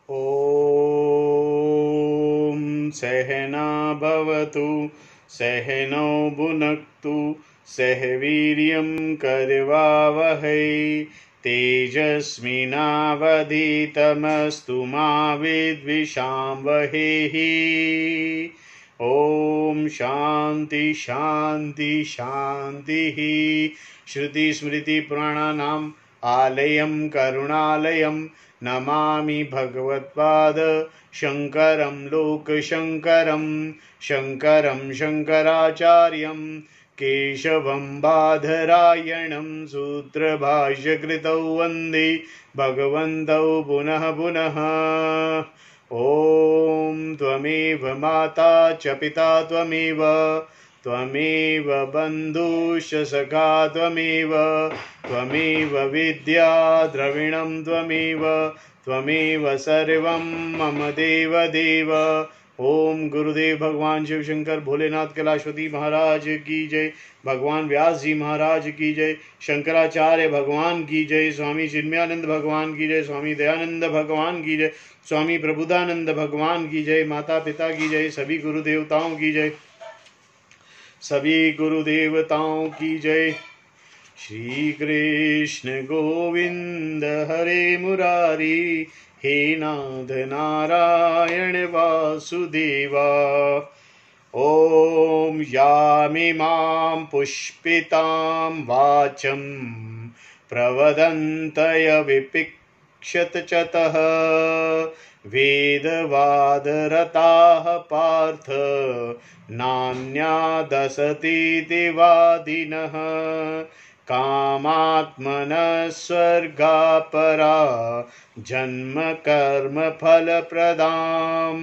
ॐ सहना भवतु सहनौ भुनक्तु सह वीर्यं करवावहै तेजस्विनावधीतमस्तु मा विद्विषावहै। ॐ शान्ति शान्ति शान्तिः। श्रुति स्मृति पुराणानाम् आलयं करुणालयं नमामि भगवत्पाद शंकरं लोकशंकरं शंकरं शंकराचार्यं केशवं बादरायणं सूत्रभाष्यकृतौ वन्दे भगवन्तौ पुनः पुनः। ॐ त्वमेव माता च पिता त्वमेव त्वमेव बन्धुश्च सखा त्वमेव त्वमेव विद्या द्रविणं त्वमेव सर्वं मम देव देव। ओम गुरुदेव भगवान शिव शंकर भोलेनाथ कैलाशपति महाराज की जय, भगवान व्यास जी महाराज की जय, शंकराचार्य भगवान की जय, स्वामी चिन्मयानंद भगवान की जय, स्वामी दयानंद भगवान की जय, स्वामी प्रबुद्धानंद भगवान की जय, माता पिता की जय, सभी गुरु देवताओं की जय, सभी गुरु देवताओं की जय। श्री कृष्ण गोविंद हरे मुरारी हे नाथ नारायण वासुदेवा। ओम यामिमां पुष्पितां वाचं प्रवदन्तय विपिक्षत चतः वेदवादरताः पार्थ नान्यादसतीति वादिनः कामात्मनः स्वर्गापरा जन्म कर्म फलप्रदां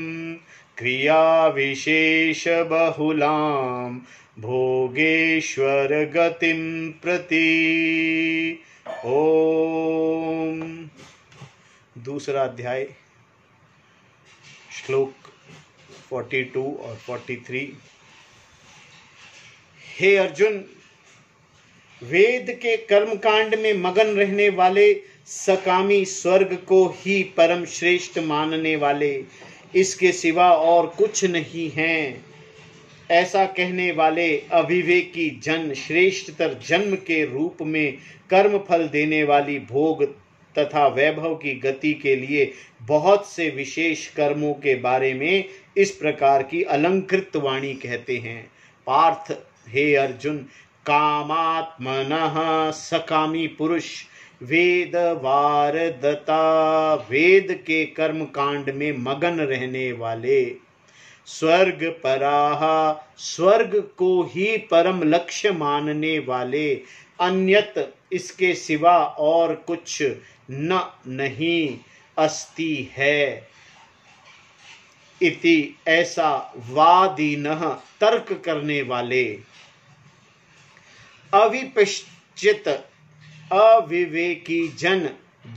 क्रियाविशेष बहुलां भोगेश्वर गतिं प्रति। ओम दूसरा अध्याय श्लोक 42 और 43। हे अर्जुन, वेद के कर्मकांड में मगन रहने वाले सकामी स्वर्ग को ही परम श्रेष्ठ मानने वाले इसके सिवा और कुछ नहीं हैं, ऐसा कहने वाले अविवेकी जन श्रेष्ठतर जन्म के रूप में कर्म फल देने वाली भोग तथा वैभव की गति के लिए बहुत से विशेष कर्मों के बारे में इस प्रकार की अलंकृत वाणी कहते हैं। पार्थ, हे अर्जुन, कामात्मनः सकामी पुरुष वेद वारदता वेद के कर्म कांड में मगन रहने वाले, स्वर्ग पराह स्वर्ग को ही परम लक्ष्य मानने वाले, अन्यत इसके सिवा और कुछ न नहीं अस्ति है इति ऐसा वादिनः तर्क करने वाले, अविपश्चित अविवेकी जन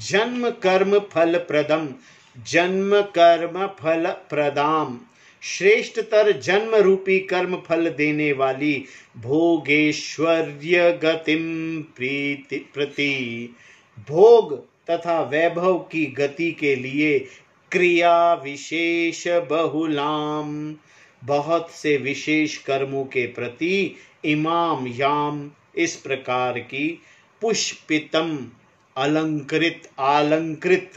जन्म कर्म फल प्रदम जन्म कर्म फल प्रदाम श्रेष्ठतर जन्म रूपी कर्म फल देने वाली भोगेश्वर्य गतिम प्रति भोग तथा वैभव की गति के लिए क्रिया विशेष बहुलाम बहुत से विशेष कर्मों के प्रति इमाम याम इस प्रकार की पुष्पितम अलंकृत आलंकृत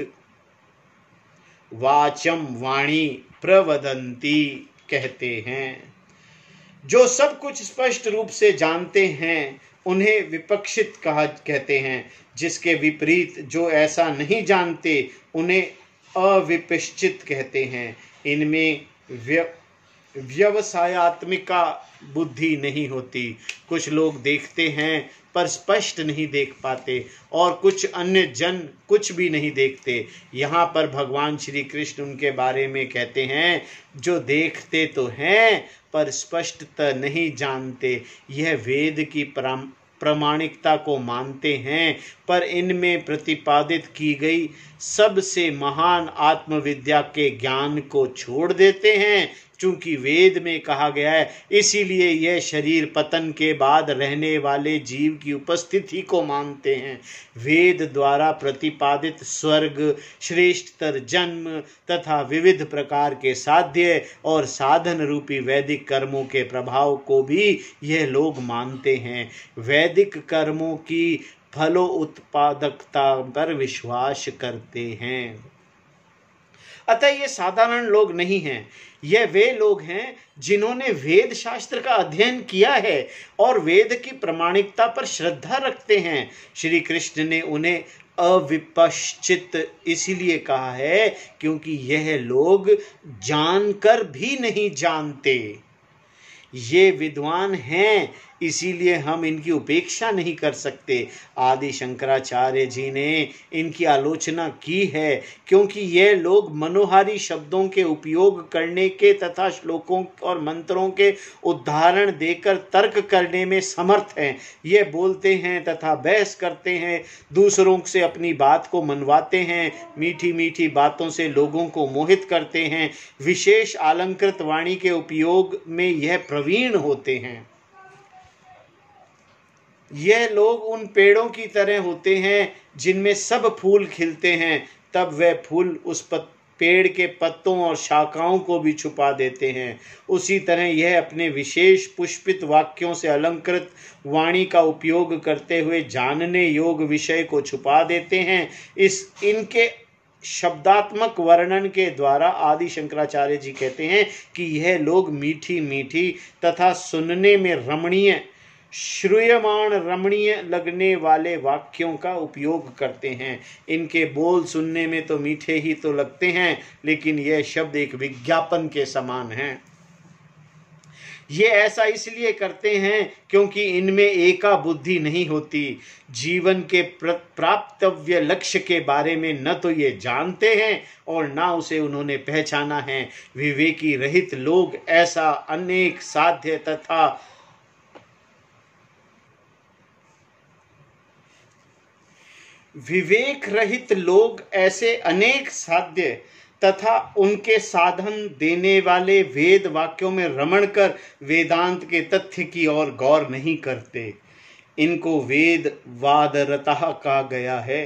वाचम वाणी प्रवदंती कहते हैं। जो सब कुछ स्पष्ट रूप से जानते हैं उन्हें विपक्षित कहते हैं, जिसके विपरीत जो ऐसा नहीं जानते उन्हें अविपश्चित कहते हैं। इनमें व्यवसायत्मिका बुद्धि नहीं होती। कुछ लोग देखते हैं पर स्पष्ट नहीं देख पाते और कुछ अन्य जन कुछ भी नहीं देखते। यहाँ पर भगवान श्री कृष्ण उनके बारे में कहते हैं जो देखते तो हैं पर स्पष्टतः नहीं जानते। यह वेद की प्रामाणिकता को मानते हैं पर इनमें प्रतिपादित की गई सबसे महान आत्मविद्या के ज्ञान को छोड़ देते हैं। चूंकि वेद में कहा गया है, इसीलिए यह शरीर पतन के बाद रहने वाले जीव की उपस्थिति को मानते हैं। वेद द्वारा प्रतिपादित स्वर्ग, श्रेष्ठतर जन्म तथा विविध प्रकार के साध्य और साधन रूपी वैदिक कर्मों के प्रभाव को भी यह लोग मानते हैं। वैदिक कर्मों की फलो उत्पादकता पर विश्वास करते हैं। अतः ये साधारण लोग नहीं हैं, यह वे लोग हैं जिन्होंने वेद शास्त्र का अध्ययन किया है और वेद की प्रामाणिकता पर श्रद्धा रखते हैं। श्री कृष्ण ने उन्हें अविपश्चित इसलिए कहा है क्योंकि यह लोग जानकर भी नहीं जानते। ये विद्वान हैं, इसीलिए हम इनकी उपेक्षा नहीं कर सकते। आदि शंकराचार्य जी ने इनकी आलोचना की है क्योंकि ये लोग मनोहारी शब्दों के उपयोग करने के तथा श्लोकों और मंत्रों के उदाहरण देकर तर्क करने में समर्थ हैं। ये बोलते हैं तथा बहस करते हैं, दूसरों से अपनी बात को मनवाते हैं, मीठी मीठी बातों से लोगों को मोहित करते हैं। विशेष अलंकृत वाणी के उपयोग में यह प्रवीण होते हैं। यह लोग उन पेड़ों की तरह होते हैं जिनमें सब फूल खिलते हैं, तब वह फूल उस पेड़ के पत्तों और शाखाओं को भी छुपा देते हैं। उसी तरह यह अपने विशेष पुष्पित वाक्यों से अलंकृत वाणी का उपयोग करते हुए जानने योग्य विषय को छुपा देते हैं। इनके शब्दात्मक वर्णन के द्वारा आदि शंकराचार्य जी कहते हैं कि यह लोग मीठी मीठी तथा सुनने में रमणीय, श्रूयमाण रमणीय लगने वाले वाक्यों का उपयोग करते हैं। इनके बोल सुनने में तो मीठे ही तो लगते हैं, लेकिन यह शब्द एक विज्ञापन के समान हैं। ये ऐसा इसलिए करते हैं क्योंकि इनमें एका बुद्धि नहीं होती। जीवन के प्राप्तव्य लक्ष्य के बारे में न तो ये जानते हैं और न उसे उन्होंने पहचाना है। विवेकी रहित लोग ऐसा अनेक साध्य तथा विवेक रहित लोग ऐसे अनेक साध्य तथा उनके साधन देने वाले वेद वाक्यों में रमण कर वेदांत के तथ्य की ओर गौर नहीं करते। इनको वेद वादरतः कहा गया है।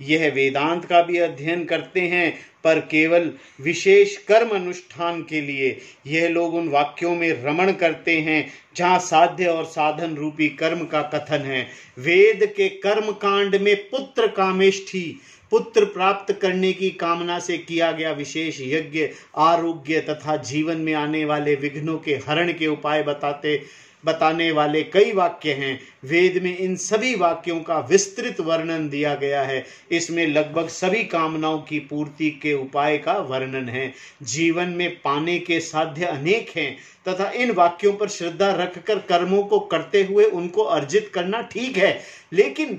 यह वेदांत का भी अध्ययन करते हैं, पर केवल विशेष कर्म अनुष्ठान के लिए। यह लोग उन वाक्यों में रमण करते हैं जहाँ साध्य और साधन रूपी कर्म का कथन है। वेद के कर्म कांड में पुत्र कामेष्ठी, पुत्र प्राप्त करने की कामना से किया गया विशेष यज्ञ, आरोग्य तथा जीवन में आने वाले विघ्नों के हरण के उपाय बताने वाले कई वाक्य हैं। वेद में इन सभी वाक्यों का विस्तृत वर्णन दिया गया है। इसमें लगभग सभी कामनाओं की पूर्ति के उपाय का वर्णन है। जीवन में पाने के साध्य अनेक हैं तथा इन वाक्यों पर श्रद्धा रखकर कर्मों को करते हुए उनको अर्जित करना ठीक है, लेकिन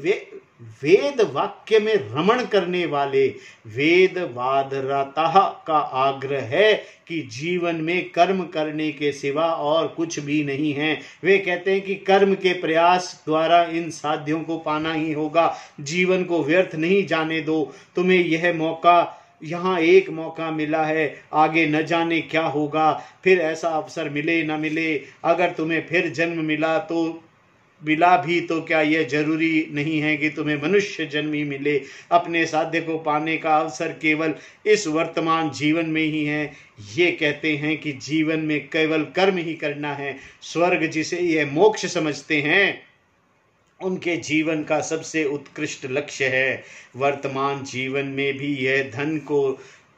वेद वाक्य में रमण करने वाले वेदवादरतः का आग्रह है कि जीवन में कर्म करने के सिवा और कुछ भी नहीं है। वे कहते हैं कि कर्म के प्रयास द्वारा इन साध्यों को पाना ही होगा। जीवन को व्यर्थ नहीं जाने दो। तुम्हें यह मौका, यहाँ एक मौका मिला है, आगे न जाने क्या होगा, फिर ऐसा अवसर मिले न मिले। अगर तुम्हें फिर जन्म मिला भी तो क्या यह जरूरी नहीं है कि तुम्हें मनुष्य जन्म ही मिले। अपने साध्य को पाने का अवसर केवल इस वर्तमान जीवन में ही है। ये कहते हैं कि जीवन में केवल कर्म ही करना है। स्वर्ग जिसे यह मोक्ष समझते हैं, उनके जीवन का सबसे उत्कृष्ट लक्ष्य है। वर्तमान जीवन में भी यह धन को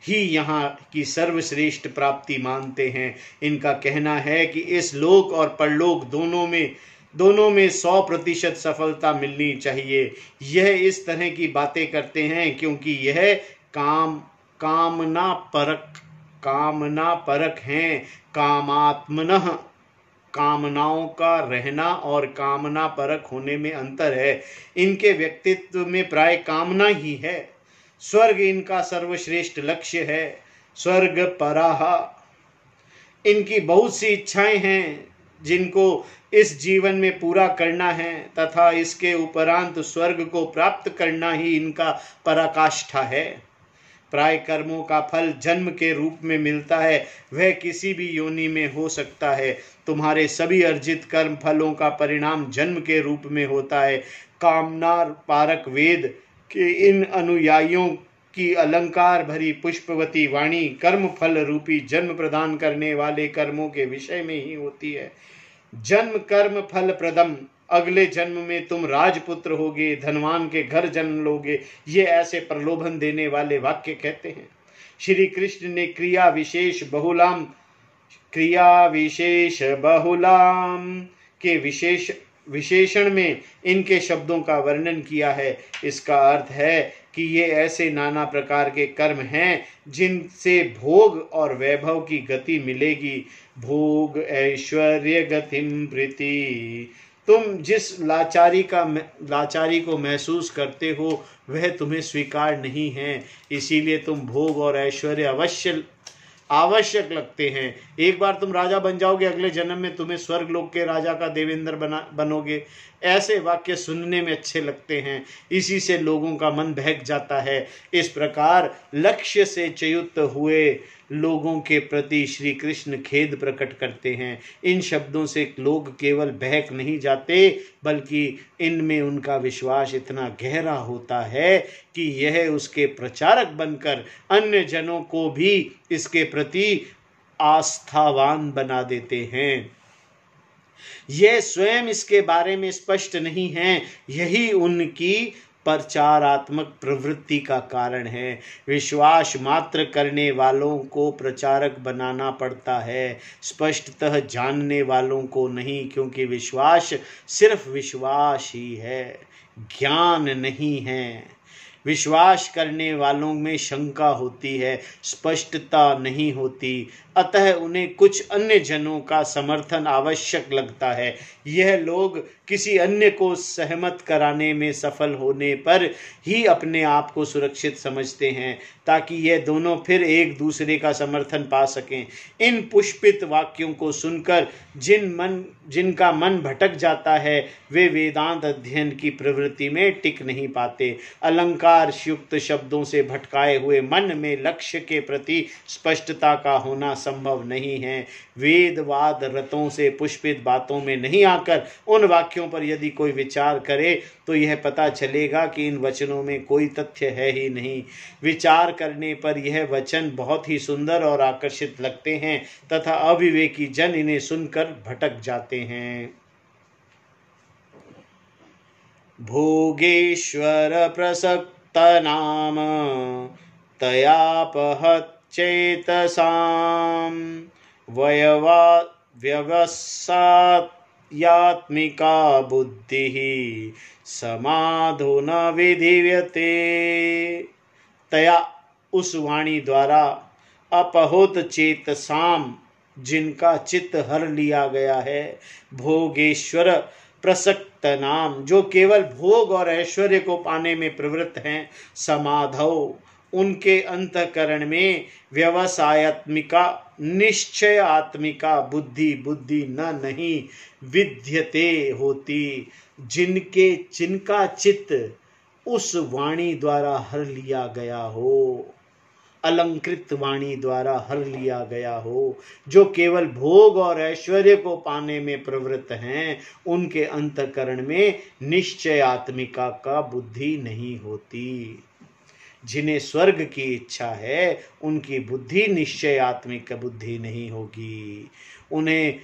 ही यहाँ की सर्वश्रेष्ठ प्राप्ति मानते हैं। इनका कहना है कि इस लोक और परलोक दोनों में 100% सफलता मिलनी चाहिए। यह इस तरह की बातें करते हैं क्योंकि यह कामना परक हैं। कामात्मनः, कामनाओं का रहना और कामना परक होने में अंतर है। इनके व्यक्तित्व में प्राय कामना ही है। स्वर्ग इनका सर्वश्रेष्ठ लक्ष्य है। स्वर्ग पराह, इनकी बहुत सी इच्छाएं हैं जिनको इस जीवन में पूरा करना है तथा इसके उपरांत स्वर्ग को प्राप्त करना ही इनका पराकाष्ठा है। प्राय कर्मों का फल जन्म के रूप में मिलता है, वह किसी भी योनि में हो सकता है। तुम्हारे सभी अर्जित कर्म फलों का परिणाम जन्म के रूप में होता है। कामना पारक वेद के इन अनुयायियों की अलंकार भरी पुष्पवती वाणी कर्म फल रूपी जन्म प्रदान करने वाले कर्मों के विषय में ही होती है। जन्म कर्म फल प्रदम, अगले जन्म में तुम राजपुत्र होगे, धनवान के घर जन्म लोगे, ये ऐसे प्रलोभन देने वाले वाक्य कहते हैं। श्री कृष्ण ने क्रिया विशेष बहुलाम के विशेषण में इनके शब्दों का वर्णन किया है। इसका अर्थ है कि ये ऐसे नाना प्रकार के कर्म हैं जिनसे भोग और वैभव की गति मिलेगी। भोग ऐश्वर्य गतिम प्रीति, तुम जिस लाचारी को महसूस करते हो वह तुम्हें स्वीकार नहीं है, इसीलिए तुम भोग और ऐश्वर्य आवश्यक लगते हैं। एक बार तुम राजा बन जाओगे, अगले जन्म में तुम्हें स्वर्ग लोक के राजा का देवेंद्र बनोगे। ऐसे वाक्य सुनने में अच्छे लगते हैं, इसी से लोगों का मन बहक जाता है। इस प्रकार लक्ष्य से च्युत हुए लोगों के प्रति श्री कृष्ण खेद प्रकट करते हैं। इन शब्दों से लोग केवल बहक नहीं जाते, बल्कि इनमें उनका विश्वास इतना गहरा होता है कि यह उसके प्रचारक बनकर अन्य जनों को भी इसके प्रति आस्थावान बना देते हैं। यह स्वयं इसके बारे में स्पष्ट नहीं है, यही उनकी प्रचारात्मक प्रवृत्ति का कारण है। विश्वास मात्र करने वालों को प्रचारक बनाना पड़ता है, स्पष्टतः जानने वालों को नहीं, क्योंकि विश्वास सिर्फ विश्वास ही है, ज्ञान नहीं है। विश्वास करने वालों में शंका होती है, स्पष्टता नहीं होती, अतः उन्हें कुछ अन्य जनों का समर्थन आवश्यक लगता है। यह लोग किसी अन्य को सहमत कराने में सफल होने पर ही अपने आप को सुरक्षित समझते हैं, ताकि यह दोनों फिर एक दूसरे का समर्थन पा सकें। इन पुष्पित वाक्यों को सुनकर जिनका मन भटक जाता है, वे वेदांत अध्ययन की प्रवृत्ति में टिक नहीं पाते। अलंकार युक्त शब्दों से भटकाए हुए मन में लक्ष्य के प्रति स्पष्टता का होना संभव नहीं है। वेदवाद रतों से पुष्पित बातों में नहीं आकर उन वाक्यों पर यदि कोई विचार करे तो यह पता चलेगा कि इन वचनों में कोई तथ्य है ही नहीं। विचार करने पर यह वचन बहुत ही सुंदर और आकर्षित लगते हैं तथा अविवेकी जन इन्हें सुनकर भटक जाते हैं। भोगेश्वर प्रसक्त नाम तयापहत चेतसाम व्यवसायात्मिका बुद्धि समाधो न विधीयते। तया उस वाणी द्वारा अपहुत चेतसाम जिनका चित्त हर लिया गया है, भोगेश्वर प्रसक्त नाम जो केवल भोग और ऐश्वर्य को पाने में प्रवृत्त हैं, समाधौ उनके अंतःकरण में व्यवसायात्मिका निश्चयात्मिका बुद्धि न नहीं विद्यते होती, जिनका चित्त उस वाणी द्वारा हर लिया गया हो, अलंकृत वाणी द्वारा हर लिया गया हो, जो केवल भोग और ऐश्वर्य को पाने में प्रवृत्त हैं, उनके अंतःकरण में निश्चयात्मिका का बुद्धि नहीं होती। जिन्हें स्वर्ग की इच्छा है उनकी बुद्धि निश्चयात्मिक बुद्धि नहीं होगी। उन्हें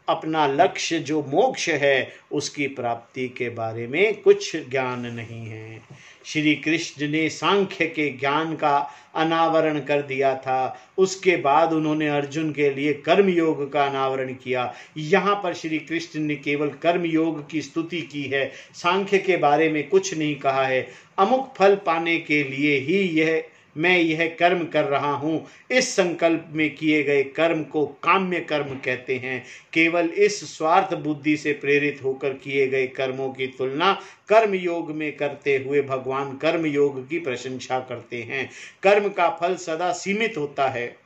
अपना लक्ष्य जो मोक्ष है उसकी प्राप्ति के बारे में कुछ ज्ञान नहीं है। श्री कृष्ण ने सांख्य के ज्ञान का अनावरण कर दिया था, उसके बाद उन्होंने अर्जुन के लिए कर्म योग का अनावरण किया। यहाँ पर श्री कृष्ण ने केवल कर्म योग की स्तुति की है, सांख्य के बारे में कुछ नहीं कहा है। अमुक फल पाने के लिए ही मैं यह कर्म कर रहा हूँ, इस संकल्प में किए गए कर्म को काम्य कर्म कहते हैं। केवल इस स्वार्थ बुद्धि से प्रेरित होकर किए गए कर्मों की तुलना कर्म योग में करते हुए भगवान कर्म योग की प्रशंसा करते हैं। कर्म का फल सदा सीमित होता है,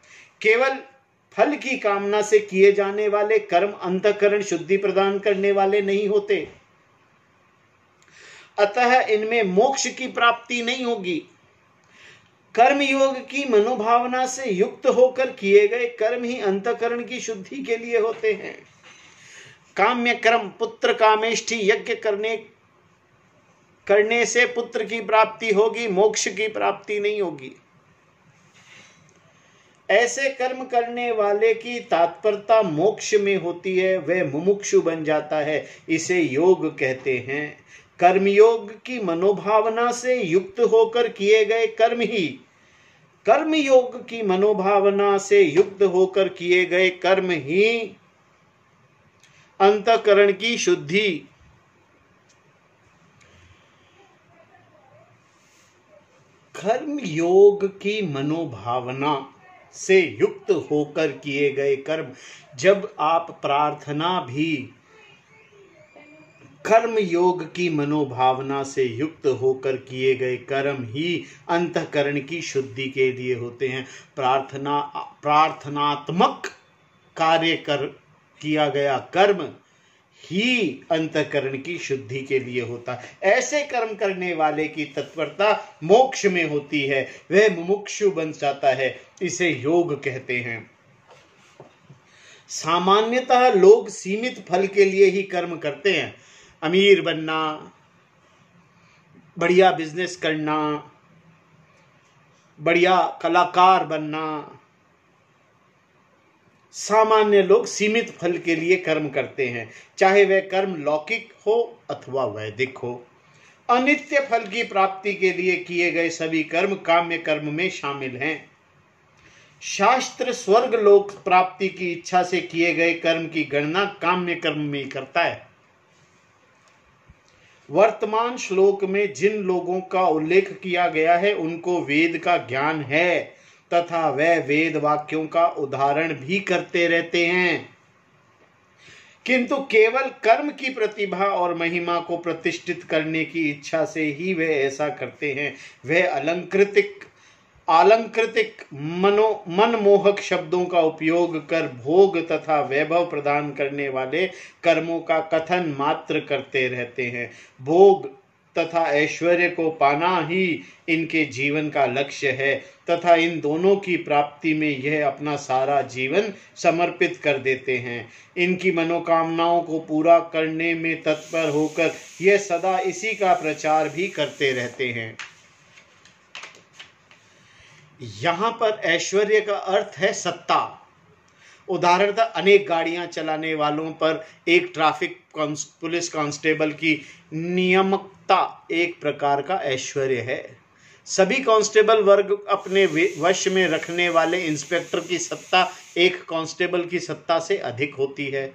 केवल फल की कामना से किए जाने वाले कर्म अंतःकरण शुद्धि प्रदान करने वाले नहीं होते, अतः इनमें मोक्ष की प्राप्ति नहीं होगी। कर्म योग की मनोभावना से युक्त होकर किए गए कर्म ही अंतःकरण की शुद्धि के लिए होते हैं। काम्य कर्म पुत्र कामेष्टि यज्ञ करने से पुत्र की प्राप्ति होगी, मोक्ष की प्राप्ति नहीं होगी। ऐसे कर्म करने वाले की तात्पर्यता मोक्ष में होती है, वह मुमुक्षु बन जाता है, इसे योग कहते हैं। कर्मयोग की मनोभावना से युक्त होकर किए गए कर्म योग की मनोभावना से युक्त होकर किए गए कर्म ही अंतःकरण की शुद्धि कर्म योग की मनोभावना से युक्त होकर किए गए कर्म, जब आप प्रार्थना भी कर्म योग की मनोभावना से युक्त होकर किए गए कर्म ही अंतःकरण की शुद्धि के लिए होते हैं। प्रार्थनात्मक कार्य किया गया कर्म ही अंतःकरण की शुद्धि के लिए होता है। ऐसे कर्म करने वाले की तत्परता मोक्ष में होती है, वह मुमुक्षु बन जाता है, इसे योग कहते हैं। सामान्यतः लोग सीमित फल के लिए ही कर्म करते हैं। अमीर बनना, बढ़िया बिजनेस करना, बढ़िया कलाकार बनना, सामान्य लोग सीमित फल के लिए कर्म करते हैं, चाहे वह कर्म लौकिक हो अथवा वैदिक हो। अनित्य फल की प्राप्ति के लिए किए गए सभी कर्म काम्य कर्म में शामिल हैं। शास्त्र स्वर्ग लोक प्राप्ति की इच्छा से किए गए कर्म की गणना काम्य कर्म में करता है। वर्तमान श्लोक में जिन लोगों का उल्लेख किया गया है उनको वेद का ज्ञान है तथा वह वेद वाक्यों का उदाहरण भी करते रहते हैं, किंतु केवल कर्म की प्रतिभा और महिमा को प्रतिष्ठित करने की इच्छा से ही वे ऐसा करते हैं। वह आलंकृतिक मनमोहक शब्दों का उपयोग कर भोग तथा वैभव प्रदान करने वाले कर्मों का कथन मात्र करते रहते हैं। भोग तथा ऐश्वर्य को पाना ही इनके जीवन का लक्ष्य है तथा इन दोनों की प्राप्ति में यह अपना सारा जीवन समर्पित कर देते हैं। इनकी मनोकामनाओं को पूरा करने में तत्पर होकर यह सदा इसी का प्रचार भी करते रहते हैं। यहाँ पर ऐश्वर्य का अर्थ है सत्ता। उदाहरणतः अनेक गाड़ियां चलाने वालों पर एक ट्रैफिक पुलिस कांस्टेबल की नियामकता एक प्रकार का ऐश्वर्य है। सभी कांस्टेबल वर्ग अपने वश में रखने वाले इंस्पेक्टर की सत्ता एक कांस्टेबल की सत्ता से अधिक होती है।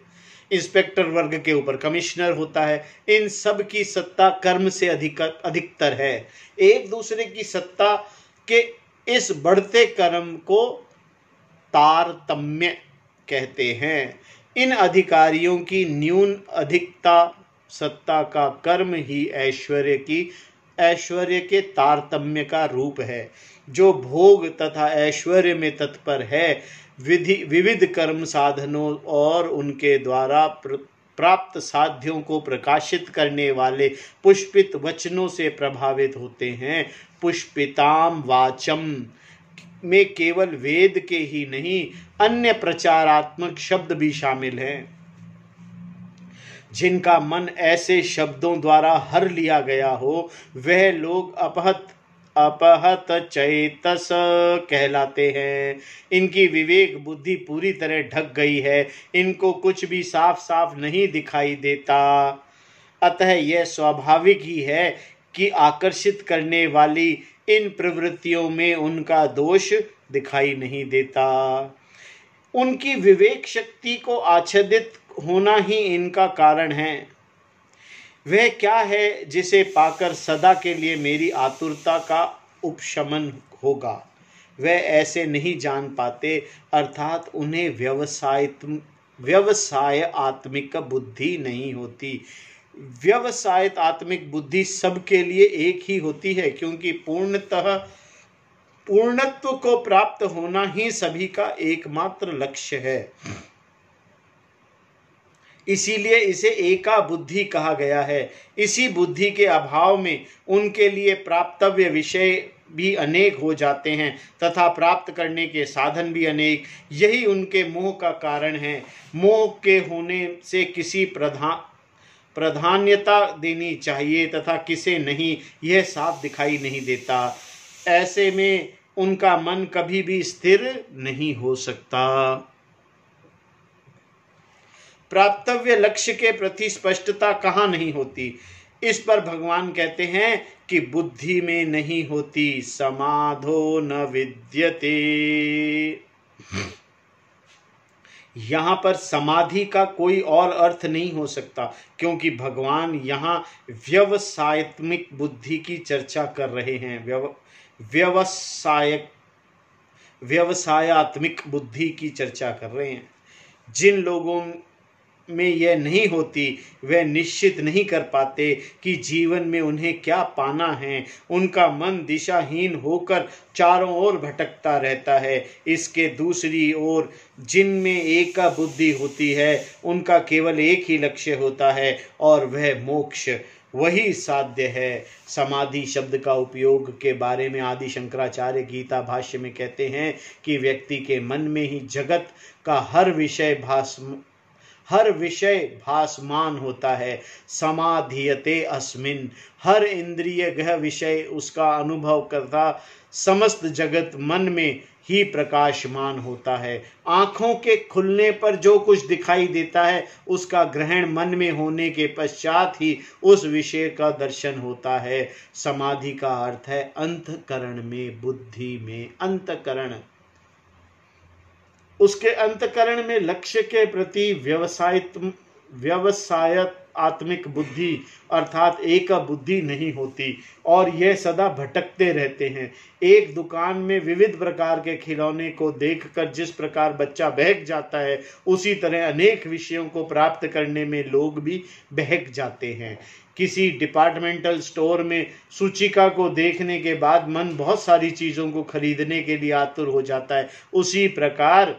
इंस्पेक्टर वर्ग के ऊपर कमिश्नर होता है। इन सब की सत्ता कर्म से अधिकतर है। एक दूसरे की सत्ता के इस बढ़ते कर्म को तारतम्य कहते हैं। इन अधिकारियों की न्यून अधिकता सत्ता का कर्म ही ऐश्वर्य के तारतम्य का रूप है। जो भोग तथा ऐश्वर्य में तत्पर है विविध कर्म साधनों और उनके द्वारा प्राप्त साध्यों को प्रकाशित करने वाले पुष्पित वचनों से प्रभावित होते हैं। पुष्पिताम वाचम में केवल वेद के ही नहीं अन्य प्रचारात्मक शब्द भी शामिल हैं। जिनका मन ऐसे शब्दों द्वारा हर लिया गया हो वह लोग अपहत चैतस कहलाते हैं। इनकी विवेक बुद्धि पूरी तरह ढक गई है, इनको कुछ भी साफ साफ नहीं दिखाई देता। अतः यह स्वाभाविक ही है कि आकर्षित करने वाली इन प्रवृत्तियों में उनका दोष दिखाई नहीं देता। उनकी विवेक शक्ति को आच्छादित होना ही इनका कारण है। वह क्या है जिसे पाकर सदा के लिए मेरी आतुरता का उपशमन होगा, वह ऐसे नहीं जान पाते, अर्थात उन्हें व्यवसाय आत्मिक बुद्धि नहीं होती। व्यवसायित आत्मिक बुद्धि सबके लिए एक ही होती है, क्योंकि पूर्णतः पूर्णत्व को प्राप्त होना ही सभी का एकमात्र लक्ष्य है। इसीलिए इसे एका बुद्धि कहा गया है। इसी बुद्धि के अभाव में उनके लिए प्राप्तव्य विषय भी अनेक हो जाते हैं तथा प्राप्त करने के साधन भी अनेक। यही उनके मोह का कारण है। मोह के होने से किसी प्राधान्यता देनी चाहिए तथा किसे नहीं, यह साफ दिखाई नहीं देता। ऐसे में उनका मन कभी भी स्थिर नहीं हो सकता। प्राप्तव्य लक्ष्य के प्रति स्पष्टता कहाँ नहीं होती? इस पर भगवान कहते हैं कि बुद्धि में नहीं होती, समाधो न विद्यते। यहाँ पर समाधि का कोई और अर्थ नहीं हो सकता, क्योंकि भगवान यहाँ व्यवसायत्मिक बुद्धि की चर्चा कर रहे हैं। व्यवसायात्मिक बुद्धि की चर्चा कर रहे हैं। जिन लोगों में यह नहीं होती वे निश्चित नहीं कर पाते कि जीवन में उन्हें क्या पाना है। उनका मन दिशाहीन होकर चारों ओर भटकता रहता है। इसके दूसरी ओर जिनमें एक बुद्धि होती है उनका केवल एक ही लक्ष्य होता है और वह मोक्ष, वही साध्य है। समाधि शब्द का उपयोग के बारे में आदि शंकराचार्य गीता भाष्य में कहते हैं कि व्यक्ति के मन में ही जगत का हर विषय भासमान होता है। समाधियते अस्मिन्, हर इंद्रिय गह विषय उसका अनुभव करता समस्त जगत मन में ही प्रकाशमान होता है। आँखों के खुलने पर जो कुछ दिखाई देता है उसका ग्रहण मन में होने के पश्चात ही उस विषय का दर्शन होता है। समाधि का अर्थ है अंतःकरण में, बुद्धि में। अंतःकरण, उसके अंतःकरण में लक्ष्य के प्रति व्यवसायत्मिक बुद्धि अर्थात एक बुद्धि नहीं होती और यह सदा भटकते रहते हैं। एक दुकान में विविध प्रकार के खिलौने को देखकर जिस प्रकार बच्चा बहक जाता है, उसी तरह अनेक विषयों को प्राप्त करने में लोग भी बहक जाते हैं। किसी डिपार्टमेंटल स्टोर में सूचिका को देखने के बाद मन बहुत सारी चीजों को खरीदने के लिए आतुर हो जाता है। उसी प्रकार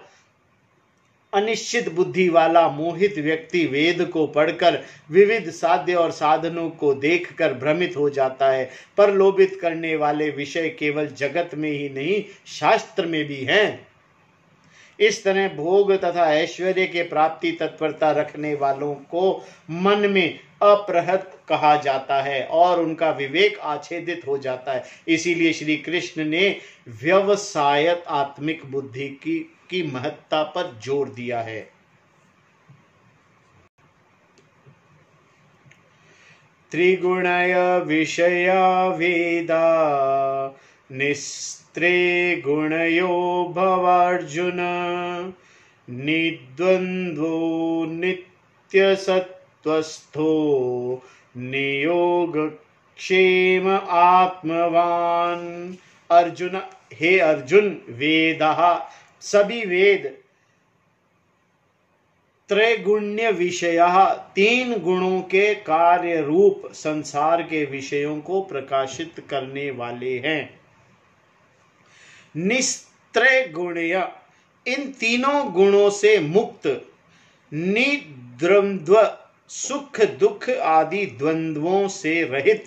अनिश्चित बुद्धि वाला मोहित व्यक्ति वेद को पढ़कर विविध साध्य और साधनों को देखकर भ्रमित हो जाता है। प्रलोभित करने वाले विषय केवल जगत में ही नहीं, शास्त्र में भी हैं। इस तरह भोग तथा ऐश्वर्य के प्राप्ति तत्परता रखने वालों को मन में अपरहत कहा जाता है और उनका विवेक आच्छेदित हो जाता है। इसीलिए श्री कृष्ण ने व्यवसायत्मिक बुद्धि की महत्ता पर जोर दिया है। त्रिगुणय विषया वेदा निस्त्रे गुणयो भवार्जुन निद्वन्द्वो नित्यसत्वस्थो नियोगक्षेम आत्मवान। अर्जुन, हे अर्जुन, वेदः, सभी वेद, त्रैगुण्य विषयः, तीन गुणों के कार्य रूप संसार के विषयों को प्रकाशित करने वाले हैं। निस्त्रैगुण्य, इन तीनों गुणों से मुक्त, निद्वन्द्व, सुख दुख आदि द्वंद्वों से रहित,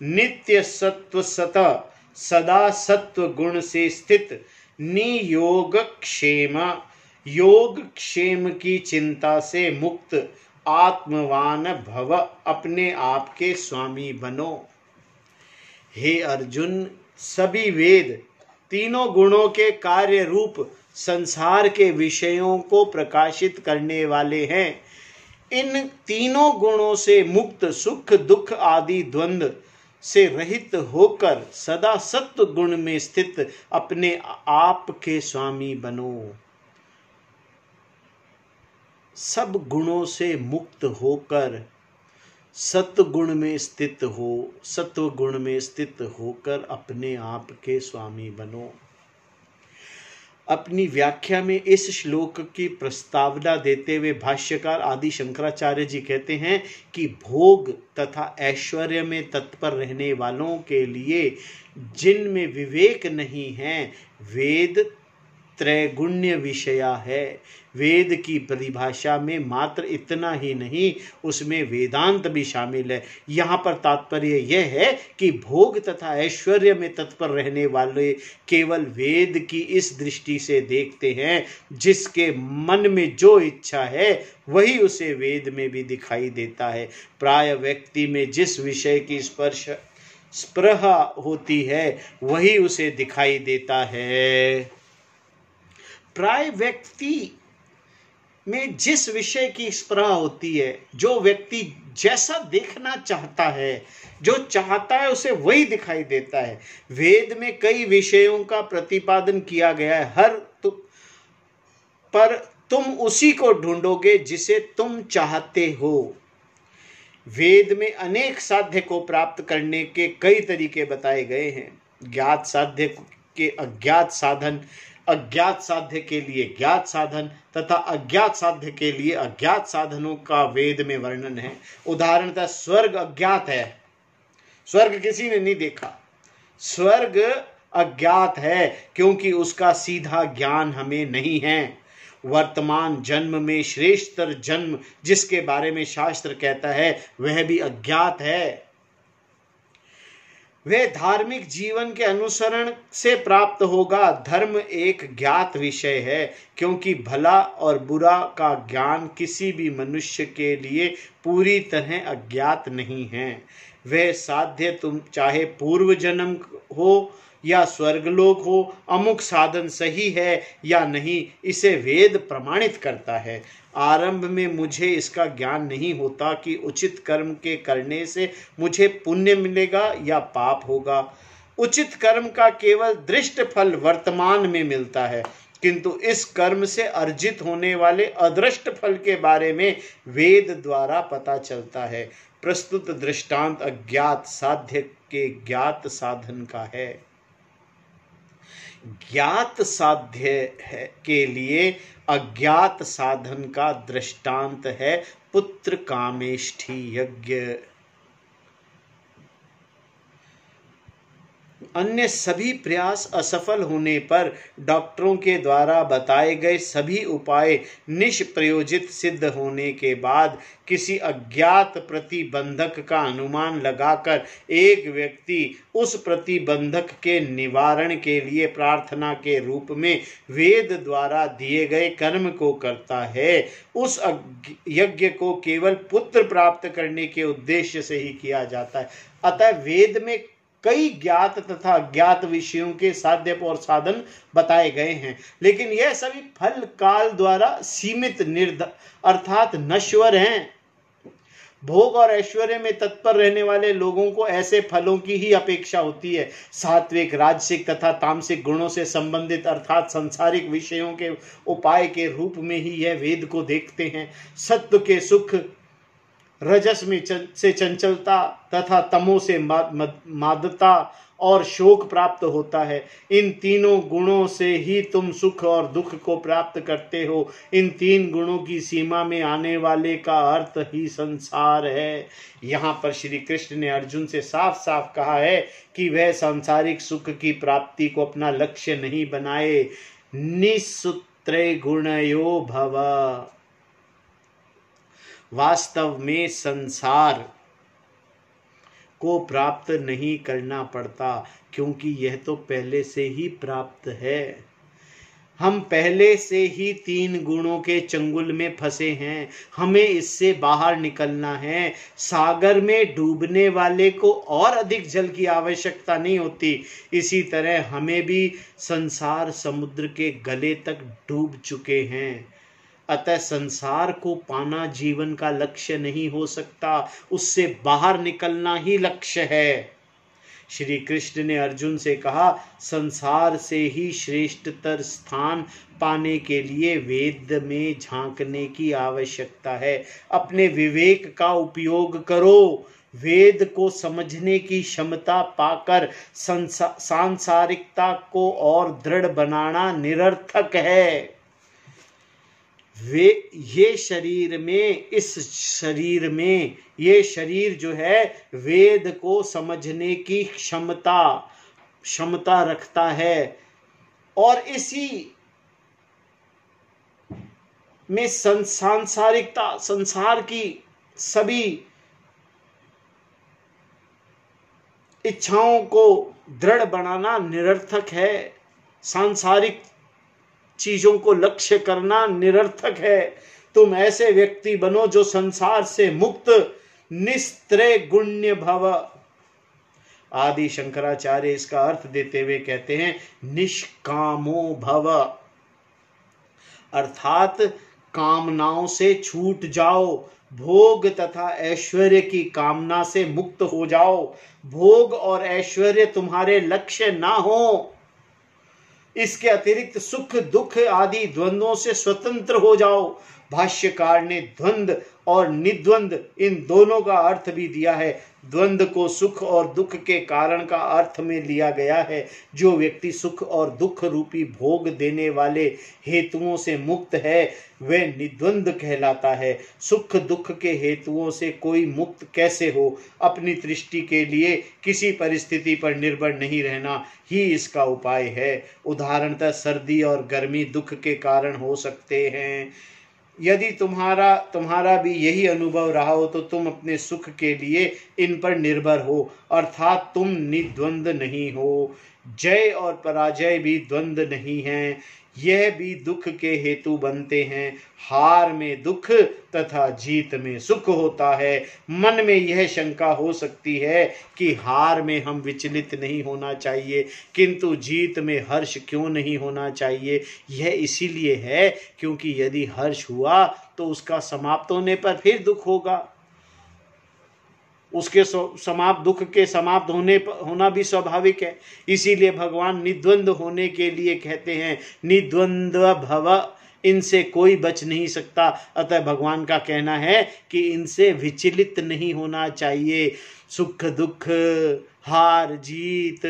नित्य सत्व सत, सदा सत्व गुण से स्थित, नियोग क्षेम, योग क्षेम की चिंता से मुक्त, आत्मवान भव, अपने आप के स्वामी बनो। हे अर्जुन, सभी वेद तीनों गुणों के कार्य रूप संसार के विषयों को प्रकाशित करने वाले हैं। इन तीनों गुणों से मुक्त, सुख दुख आदि द्वंद्व से रहित होकर सदा सत्व गुण में स्थित अपने आप के स्वामी बनो। सब गुणों से मुक्त होकर सत्वगुण में स्थित हो, सत्व गुण में स्थित होकर अपने आप के स्वामी बनो। अपनी व्याख्या में इस श्लोक की प्रस्तावना देते हुए भाष्यकार आदि शंकराचार्य जी कहते हैं कि भोग तथा ऐश्वर्य में तत्पर रहने वालों के लिए जिनमें विवेक नहीं है, वेद त्रैगुण्य विषया है। वेद की परिभाषा में मात्र इतना ही नहीं, उसमें वेदांत भी शामिल है। यहाँ पर तात्पर्य यह है कि भोग तथा ऐश्वर्य में तत्पर रहने वाले केवल वेद की इस दृष्टि से देखते हैं, जिसके मन में जो इच्छा है वही उसे वेद में भी दिखाई देता है। प्राय व्यक्ति में जिस विषय की स्पृहा होती है वही उसे दिखाई देता है। प्राय व्यक्ति में जिस विषय की स्पृहा होती है, जो व्यक्ति जैसा देखना चाहता है, जो चाहता है उसे वही दिखाई देता है। वेद में कई विषयों का प्रतिपादन किया गया है, पर तुम उसी को ढूंढोगे जिसे तुम चाहते हो। वेद में अनेक साध्य को प्राप्त करने के कई तरीके बताए गए हैं। ज्ञात साध्य के अज्ञात साधन, अज्ञात साध्य के लिए ज्ञात साधन तथा अज्ञात साध्य के लिए अज्ञात साधनों का वेद में वर्णन है। उदाहरणतः स्वर्ग अज्ञात है, स्वर्ग किसी ने नहीं देखा। स्वर्ग अज्ञात है क्योंकि उसका सीधा ज्ञान हमें नहीं है। वर्तमान जन्म में श्रेष्ठतर जन्म जिसके बारे में शास्त्र कहता है वह भी अज्ञात है। वह धार्मिक जीवन के अनुसरण से प्राप्त होगा। धर्म एक ज्ञात विषय है क्योंकि भला और बुरा का ज्ञान किसी भी मनुष्य के लिए पूरी तरह अज्ञात नहीं है। वह साध्य तुम चाहे पूर्व जन्म हो या स्वर्गलोक हो, अमुक साधन सही है या नहीं, इसे वेद प्रमाणित करता है। आरंभ में मुझे इसका ज्ञान नहीं होता कि उचित कर्म के करने से मुझे पुण्य मिलेगा या पाप होगा। उचित कर्म का केवल दृष्ट फल वर्तमान में मिलता है, किंतु इस कर्म से अर्जित होने वाले अदृष्ट फल के बारे में वेद द्वारा पता चलता है। प्रस्तुत दृष्टांत अज्ञात साध्य के ज्ञात साधन का है। ज्ञात साध्य है के लिए अज्ञात साधन का दृष्टांत है पुत्र कामेष्ठी यज्ञ। अन्य सभी प्रयास असफल होने पर डॉक्टरों के द्वारा बताए गए सभी उपाय निष्प्रयोजित सिद्ध होने के बाद किसी अज्ञात प्रतिबंधक का अनुमान लगाकर एक व्यक्ति उस प्रतिबंधक के निवारण के लिए प्रार्थना के रूप में वेद द्वारा दिए गए कर्म को करता है। उस यज्ञ को केवल पुत्र प्राप्त करने के उद्देश्य से ही किया जाता है। अतः वेद में कई ज्ञात तथा अज्ञात विषयों के साध्य और साधन बताए गए हैं, लेकिन यह सभी फल काल द्वारा सीमित अर्थात नश्वर हैं। भोग और ऐश्वर्य में तत्पर रहने वाले लोगों को ऐसे फलों की ही अपेक्षा होती है। सात्विक, राजसिक तथा तामसिक गुणों से संबंधित अर्थात सांसारिक विषयों के उपाय के रूप में ही यह वेद को देखते हैं। सत्व के सुख, रजस में से चंचलता तथा तमो से मादता और शोक प्राप्त होता है। इन तीनों गुणों से ही तुम सुख और दुख को प्राप्त करते हो। इन तीन गुणों की सीमा में आने वाले का अर्थ ही संसार है। यहाँ पर श्री कृष्ण ने अर्जुन से साफ साफ कहा है कि वह सांसारिक सुख की प्राप्ति को अपना लक्ष्य नहीं बनाए। निसूत्रे गुणयो भव। वास्तव में संसार को प्राप्त नहीं करना पड़ता, क्योंकि यह तो पहले से ही प्राप्त है। हम पहले से ही तीन गुणों के चंगुल में फंसे हैं, हमें इससे बाहर निकलना है। सागर में डूबने वाले को और अधिक जल की आवश्यकता नहीं होती। इसी तरह हमें भी संसार समुद्र के गले तक डूब चुके हैं। अतः संसार को पाना जीवन का लक्ष्य नहीं हो सकता, उससे बाहर निकलना ही लक्ष्य है। श्री कृष्ण ने अर्जुन से कहा, संसार से ही श्रेष्ठतर स्थान पाने के लिए वेद में झांकने की आवश्यकता है। अपने विवेक का उपयोग करो। वेद को समझने की क्षमता पाकर सांसारिकता को और दृढ़ बनाना निरर्थक है। ये शरीर जो है वेद को समझने की क्षमता रखता है, और इसी में सांसारिकता, संसार की सभी इच्छाओं को दृढ़ बनाना निरर्थक है। सांसारिक चीजों को लक्ष्य करना निरर्थक है। तुम ऐसे व्यक्ति बनो जो संसार से मुक्त निस्त्रैगुण्य भव। आदि शंकराचार्य इसका अर्थ देते हुए कहते हैं निष्कामो भव, अर्थात कामनाओं से छूट जाओ, भोग तथा ऐश्वर्य की कामना से मुक्त हो जाओ। भोग और ऐश्वर्य तुम्हारे लक्ष्य ना हो। इसके अतिरिक्त सुख दुख आदि द्वंद्वों से स्वतंत्र हो जाओ। भाष्यकार ने द्वंद्व और निद्वंद इन दोनों का अर्थ भी दिया है। द्वंद्व को सुख और दुख के कारण का अर्थ में लिया गया है। जो व्यक्ति सुख और दुख रूपी भोग देने वाले हेतुओं से मुक्त है वह निद्वंद कहलाता है। सुख दुख के हेतुओं से कोई मुक्त कैसे हो? अपनी दृष्टि के लिए किसी परिस्थिति पर निर्भर नहीं रहना ही इसका उपाय है। उदाहरणतः सर्दी और गर्मी दुख के कारण हो सकते हैं। यदि तुम्हारा भी यही अनुभव रहा हो तो तुम अपने सुख के लिए इन पर निर्भर हो, अर्थात तुम निद्वंद नहीं हो। जय और पराजय भी द्वंद नहीं है, यह भी दुख के हेतु बनते हैं। हार में दुख तथा जीत में सुख होता है। मन में यह शंका हो सकती है कि हार में हम विचलित नहीं होना चाहिए, किंतु जीत में हर्ष क्यों नहीं होना चाहिए? यह इसीलिए है क्योंकि यदि हर्ष हुआ तो उसका समाप्त होने पर फिर दुख होगा। उसके दुख के समाप्त होना भी स्वाभाविक है। इसीलिए भगवान निद्वंद होने के लिए कहते हैं निद्वंद्व भव, इनसे कोई बच नहीं सकता। अतः भगवान का कहना है कि इनसे विचलित नहीं होना चाहिए। सुख दुख हार जीत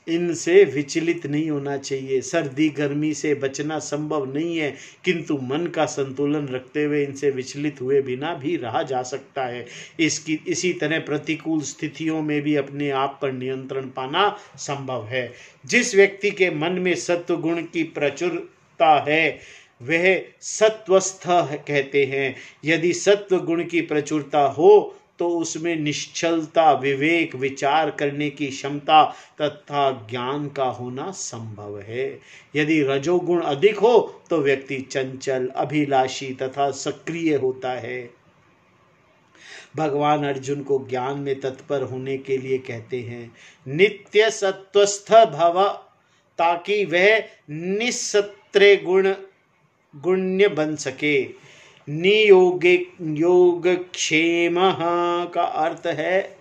इनसे विचलित नहीं होना चाहिए। सर्दी गर्मी से बचना संभव नहीं है, किंतु मन का संतुलन रखते हुए इनसे विचलित हुए बिना भी रहा जा सकता है। इसी तरह प्रतिकूल स्थितियों में भी अपने आप पर नियंत्रण पाना संभव है। जिस व्यक्ति के मन में सत्व गुण की प्रचुरता है वह सत्वस्थ कहते हैं। यदि सत्व गुण की प्रचुरता हो तो उसमें निश्चलता, विवेक, विचार करने की क्षमता तथा ज्ञान का होना संभव है। यदि रजोगुण अधिक हो तो व्यक्ति चंचल, अभिलाषी तथा सक्रिय होता है। भगवान अर्जुन को ज्ञान में तत्पर होने के लिए कहते हैं नित्य सत्वस्थ भव, ताकि वह निस्सत्रे गुण्य बन सके। योगक्षेम का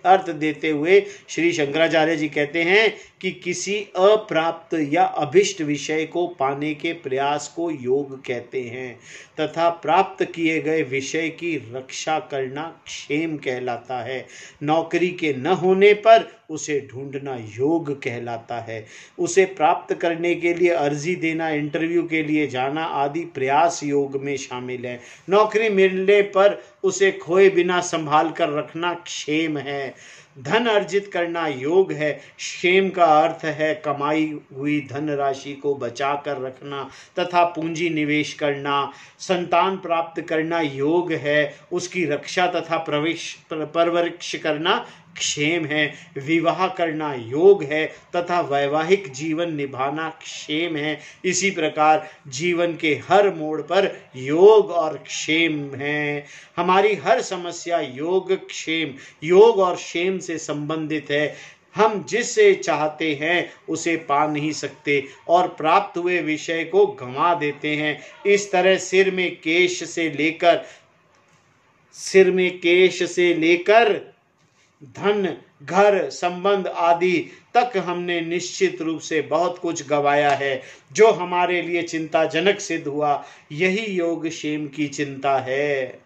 अर्थ देते हुए श्री शंकराचार्य जी कहते हैं कि किसी अप्राप्त या अभिष्ट विषय को पाने के प्रयास को योग कहते हैं, तथा प्राप्त किए गए विषय की रक्षा करना क्षेम कहलाता है। नौकरी के न होने पर उसे ढूंढना योग कहलाता है। उसे प्राप्त करने के लिए अर्जी देना, इंटरव्यू के लिए जाना आदि प्रयास योग में शामिल है। नौकरी मिलने पर उसे खोए बिना संभाल कर रखना क्षेम है। धन अर्जित करना योग है। क्षेम का अर्थ है कमाई हुई धन राशि को बचा कर रखना तथा पूंजी निवेश करना। संतान प्राप्त करना योग है। उसकी रक्षा तथा परवरिश करना क्षेम है। विवाह करना योग है तथा वैवाहिक जीवन निभाना क्षेम है। इसी प्रकार जीवन के हर मोड़ पर योग और क्षेम है। हमारी हर समस्या योग और क्षेम से संबंधित है। हम जिसे चाहते हैं उसे पा नहीं सकते और प्राप्त हुए विषय को गंवा देते हैं। इस तरह सिर में केश से लेकर धन, घर, संबंध आदि तक हमने निश्चित रूप से बहुत कुछ गंवाया है, जो हमारे लिए चिंताजनक सिद्ध हुआ। यही योग क्षेम की चिंता है।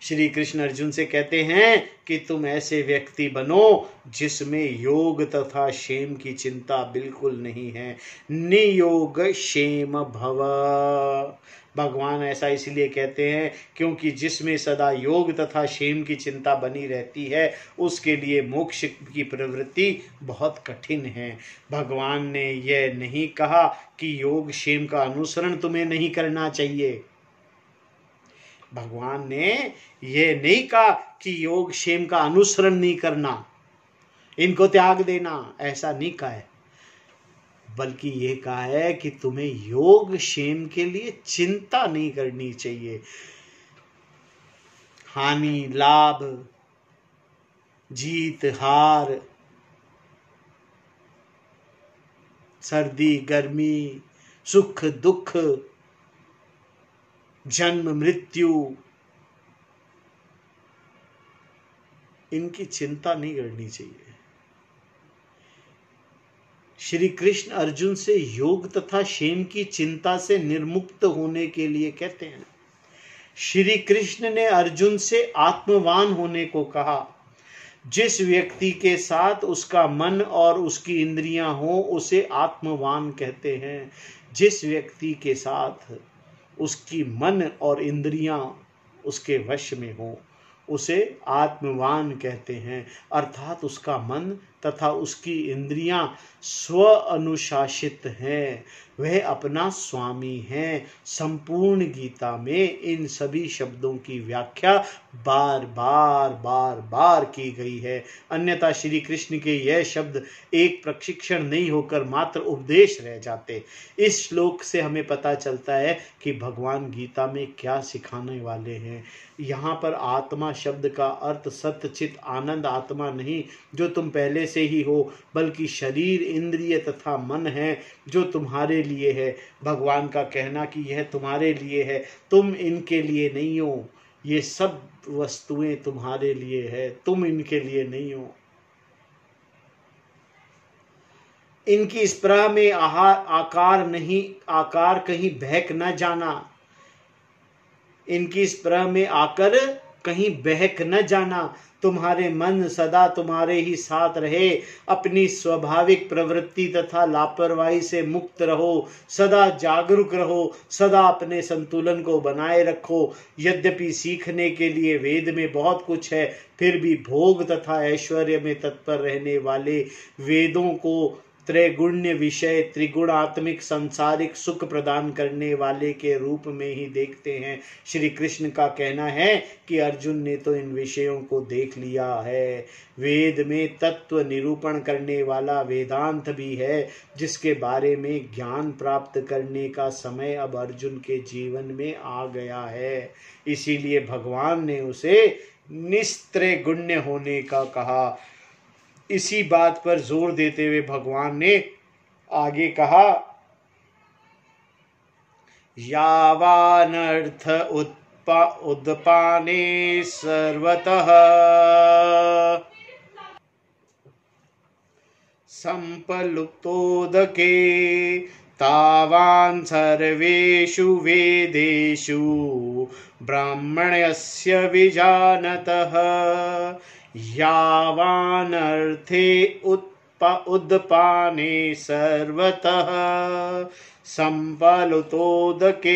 श्री कृष्ण अर्जुन से कहते हैं कि तुम ऐसे व्यक्ति बनो जिसमें योग तथा क्षेम की चिंता बिल्कुल नहीं है। नियोग क्षेम भव। भगवान ऐसा इसलिए कहते हैं क्योंकि जिसमें सदा योग तथा क्षेम की चिंता बनी रहती है उसके लिए मोक्ष की प्रवृत्ति बहुत कठिन है। भगवान ने यह नहीं कहा कि योग क्षेम का अनुसरण तुम्हें नहीं करना चाहिए। भगवान ने यह नहीं कहा कि योग क्षेम का अनुसरण नहीं करना, इनको त्याग देना, ऐसा नहीं कहा है, बल्कि ये कहा है कि तुम्हें योग क्षेम के लिए चिंता नहीं करनी चाहिए। हानि लाभ, जीत हार, सर्दी गर्मी, सुख दुख, जन्म मृत्यु, इनकी चिंता नहीं करनी चाहिए। श्री कृष्ण अर्जुन से योग तथा क्षेम की चिंता से निर्मुक्त होने के लिए कहते हैं। श्री कृष्ण ने अर्जुन से आत्मवान होने को कहा। जिस व्यक्ति के साथ उसका मन और उसकी इंद्रियां हो उसे आत्मवान कहते हैं। जिस व्यक्ति के साथ उसकी मन और इंद्रियां उसके वश में हो उसे आत्मवान कहते हैं, अर्थात उसका मन तथा उसकी इंद्रियां स्व अनुशासित हैं, वह अपना स्वामी है। संपूर्ण गीता में इन सभी शब्दों की व्याख्या बार बार की गई है। अन्यथा श्री कृष्ण के यह शब्द एक प्रशिक्षण नहीं होकर मात्र उपदेश रह जाते। इस श्लोक से हमें पता चलता है कि भगवान गीता में क्या सिखाने वाले हैं। यहाँ पर आत्मा शब्द का अर्थ सत्य चित आनंद आत्मा नहीं जो तुम पहले से ही हो, बल्कि शरीर इंद्रिय तथा मन है जो तुम्हारे लिए है। भगवान का कहना कि यह तुम्हारे लिए है, तुम इनके लिए नहीं हो। ये सब वस्तुएं तुम्हारे लिए है, तुम इनके लिए नहीं हो। इनकी स्पृहा में आकार कहीं बहक न जाना, इनकी स्पृहा में आकर कहीं बहक न जाना। तुम्हारे मन सदा तुम्हारे ही साथ रहे। अपनी स्वाभाविक प्रवृत्ति तथा लापरवाही से मुक्त रहो। सदा जागरूक रहो, सदा अपने संतुलन को बनाए रखो। यद्यपि सीखने के लिए वेद में बहुत कुछ है, फिर भी भोग तथा ऐश्वर्य में तत्पर रहने वाले वेदों को त्रैगुण्य विषय त्रिगुणात्मिक सांसारिक सुख प्रदान करने वाले के रूप में ही देखते हैं। श्री कृष्ण का कहना है कि अर्जुन ने तो इन विषयों को देख लिया है। वेद में तत्व निरूपण करने वाला वेदांत भी है, जिसके बारे में ज्ञान प्राप्त करने का समय अब अर्जुन के जीवन में आ गया है। इसीलिए भगवान ने उसे निस्त्रैगुण्य होने का कहा। इसी बात पर जोर देते हुए भगवान ने आगे कहा, यावानर्थ उद्पाने सर्वतः संपलुप्तोदके तावान् सर्वेषु वेदेषु ब्राह्मण्यस्य विजानतः। यावानर्थे उद्पाने सर्वतः संपलुतोदके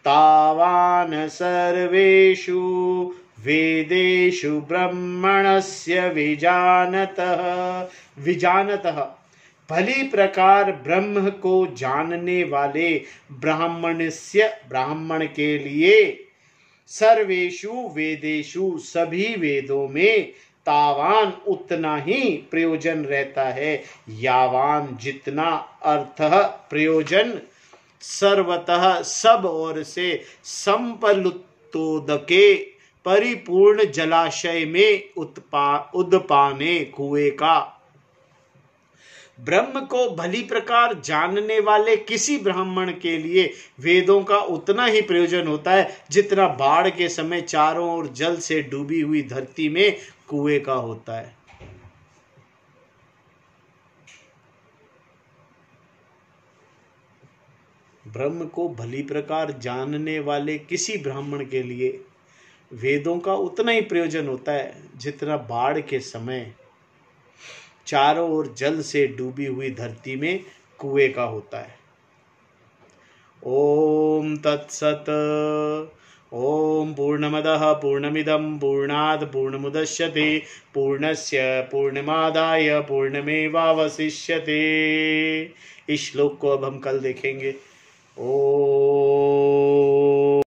तावान् सर्वेषु वेदेषु ब्रह्मणस्य विजानतः। भली प्रकार ब्रह्म को जानने वाले ब्राह्मण के लिए सर्वेषु वेदेषु सभी वेदों में तावान उतना ही प्रयोजन रहता है। यावान जितना, अर्थः प्रयोजन, सर्वतः सब ओर से, संपलुतोदके परिपूर्ण जलाशय में, उद्पाने कुएं का। ब्रह्म को भली प्रकार जानने वाले किसी ब्राह्मण के लिए वेदों का उतना ही प्रयोजन होता है जितना बाढ़ के समय चारों ओर जल से डूबी हुई धरती में कुएं का होता है। ब्रह्म को भली प्रकार जानने वाले किसी ब्राह्मण के लिए वेदों का उतना ही प्रयोजन होता है जितना बाढ़ के समय चारों ओर जल से डूबी हुई धरती में कुएं का होता है। ओम तत्सत। ओम पूर्णमदः पूर्णमिदं पूर्णात् पूर्णमुदच्यते पूर्णस्य पूर्णमादाय पूर्णमेवावशिष्यते। इस श्लोक को अब हम कल देखेंगे। ओम